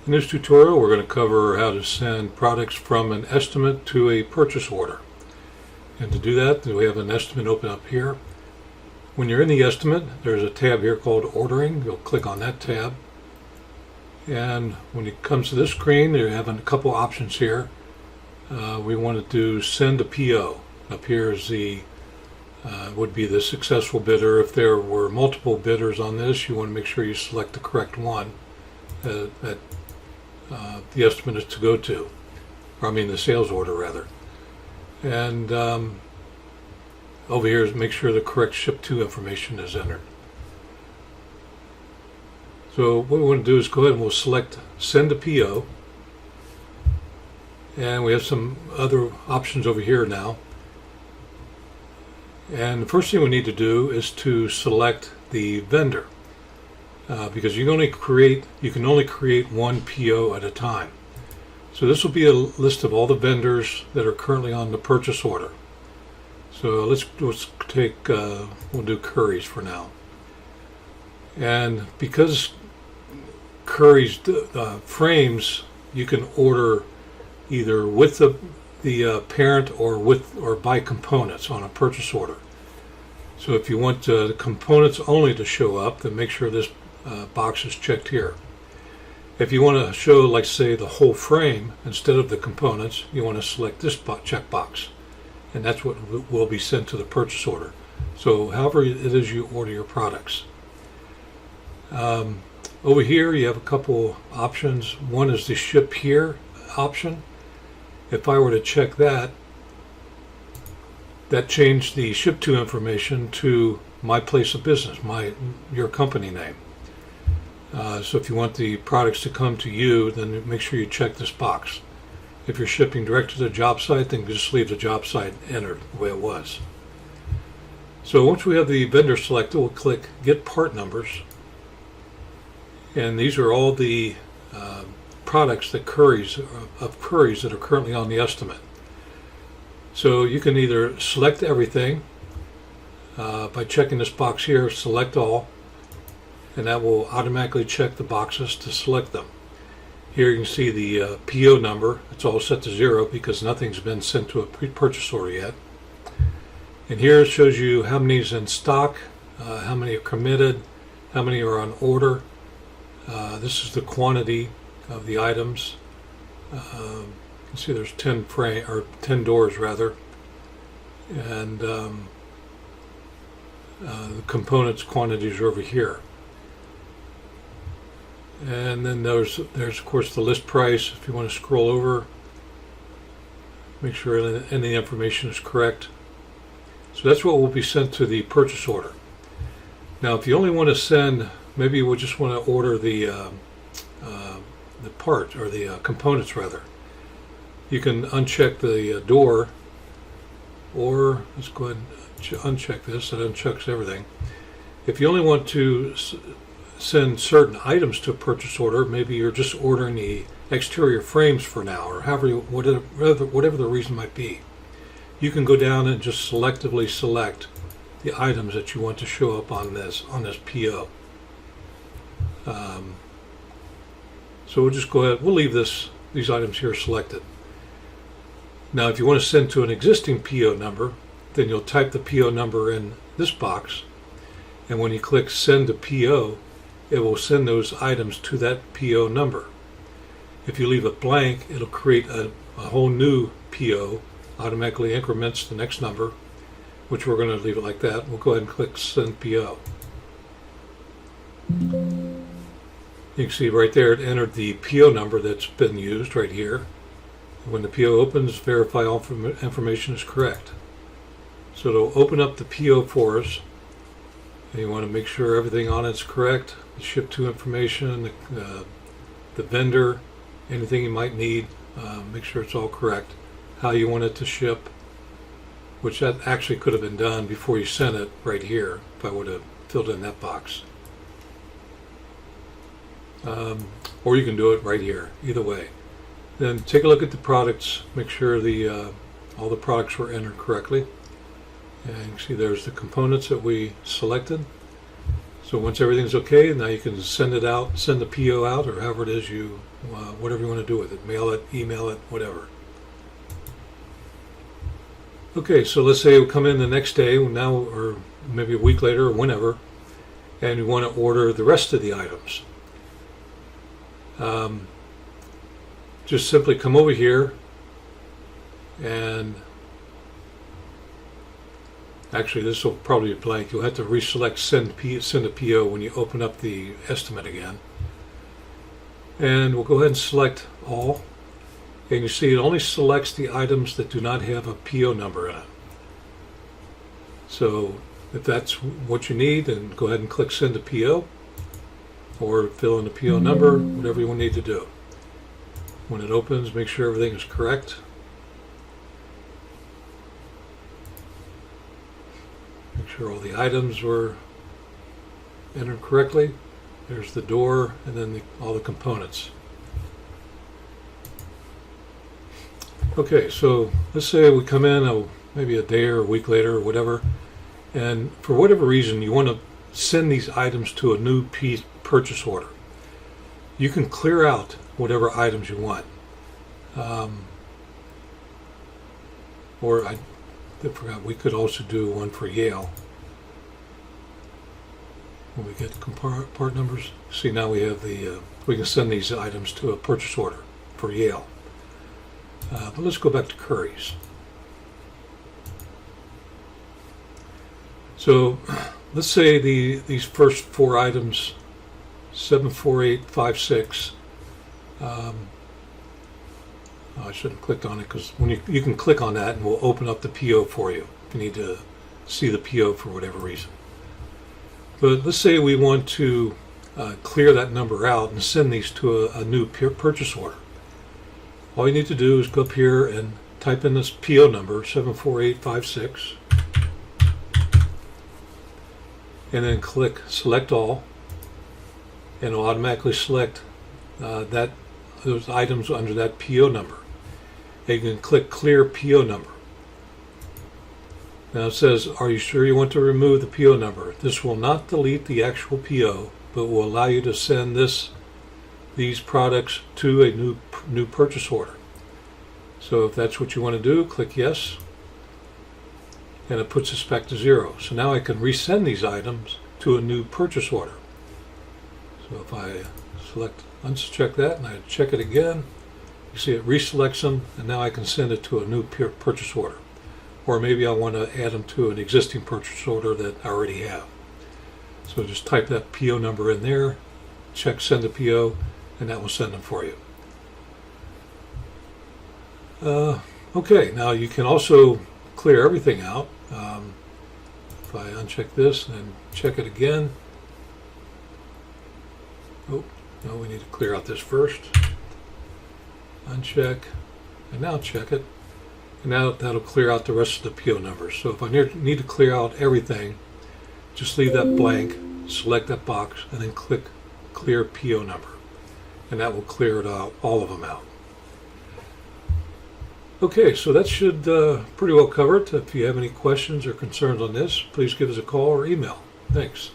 In this tutorial, we're going to cover how to send products from an estimate to a purchase order. And to do that, we have an estimate open up here. When you're in the estimate, there's a tab here called Ordering. You'll click on that tab. And when it comes to this screen, you have a couple options here. We want to send a PO. Up here is would be the successful bidder. If there were multiple bidders on this, you want to make sure you select the correct one that the estimate is to go to, or I mean the sales order rather. And over here is make sure the correct ship to information is entered. So what we want to do is go ahead and we'll select send a PO, and we have some other options over here now. And the first thing we need to do is to select the vendor. Because you can only create one PO at a time. So this will be a list of all the vendors that are currently on the purchase order. So let's take, we'll do Currys for now. And because Currys frames, you can order either with the parent or by components on a purchase order. So if you want the components only to show up, then make sure this box is checked here. If you want to show, like say, the whole frame instead of the components, you want to select this checkbox, and that's what will be sent to the purchase order. So however it is you order your products. Over here you have a couple options. One is the ship here option. If I were to check that changed the ship to information to my place of business, your company name. So if you want the products to come to you, then make sure you check this box. If you're shipping direct to the job site, then just leave the job site entered the way it was. So once we have the vendor selected, we'll click Get Part Numbers. And these are all the products that Currys that are currently on the estimate. So you can either select everything by checking this box here, Select All, and that will automatically check the boxes to select them. Here you can see the PO number. It's all set to 0 because nothing's been sent to a purchase order yet. And here it shows you how many is in stock, how many are committed, how many are on order. This is the quantity of the items. You can see there's 10 doors rather, and the components quantities are over here. And then there's of course the list price. If you want to scroll over, make sure any information is correct. So that's what will be sent to the purchase order. Now if you only want to send, maybe you would just want to order the part, or the components rather. You can uncheck the door, or let's go ahead and uncheck this. It unchecks everything. If you only want to send certain items to a purchase order, maybe you're just ordering the exterior frames for now, or whatever the reason might be, you can go down and just selectively select the items that you want to show up on this PO. So we'll just go ahead, we'll leave these items here selected. Now if you want to send to an existing PO number, then you'll type the PO number in this box, and when you click Send to PO, it will send those items to that PO number. If you leave it blank, it'll create a whole new PO, automatically increments the next number, which we're going to leave it like that. We'll go ahead and click Send PO. You can see right there it entered the PO number that's been used right here. When the PO opens, verify all information is correct. So it'll open up the PO for us. And you want to make sure everything on it's correct. The ship to information, the vendor, anything you might need, make sure it's all correct. How you want it to ship, which that actually could have been done before you sent it right here if I would have filled in that box. Or you can do it right here, either way. Then take a look at the products, make sure all the products were entered correctly. And you can see there's the components that we selected. So once everything's okay, now you can send it out, send the PO out, or however it is whatever you want to do with it, mail it, email it, whatever. Okay, so let's say we come in the next day now, or maybe a week later, or whenever, and we want to order the rest of the items. Just simply come over here, and actually this will probably be blank. You'll have to reselect send a PO when you open up the estimate again. And we'll go ahead and select all. And you see it only selects the items that do not have a PO number in it. So if that's what you need, then go ahead and click send a PO, or fill in the PO number, whatever you need to do. When it opens, make sure everything is correct. Make sure all the items were entered correctly. There's the door, and then all the components. Okay, so let's say we come in maybe a day or a week later or whatever, and for whatever reason you want to send these items to a new purchase order. You can clear out whatever items you want. Or I forgot, we could also do one for Yale. When we get part numbers, see now we have we can send these items to a purchase order for Yale. But let's go back to Curry's. So let's say these first four items, 74856. I shouldn't have clicked on it, because when you can click on that and we'll open up the PO for you if you need to see the PO for whatever reason. But let's say we want to clear that number out and send these to a new purchase order. All you need to do is go up here and type in this PO number, 74856, and then click select all, and it'll automatically select those items under that PO number. And you can click clear PO number. Now it says, are you sure you want to remove the PO number? This will not delete the actual PO, but will allow you to send these products to a new purchase order. So if that's what you want to do, click yes, and it puts us back to 0. So now I can resend these items to a new purchase order. So if I uncheck that and I check it again, you see it reselects them, and now I can send it to a new purchase order. Or maybe I want to add them to an existing purchase order that I already have. So just type that PO number in there, check send a PO, and that will send them for you. Okay, now you can also clear everything out. If I uncheck this and check it again. Oh, no, we need to clear out this first. Uncheck, and now check it. And now that'll clear out the rest of the PO numbers. So if I need to clear out everything, just leave that blank, select that box, and then click clear PO number. And that will clear it out, all of them out. Okay, so that should pretty well cover it. If you have any questions or concerns on this, please give us a call or email. Thanks.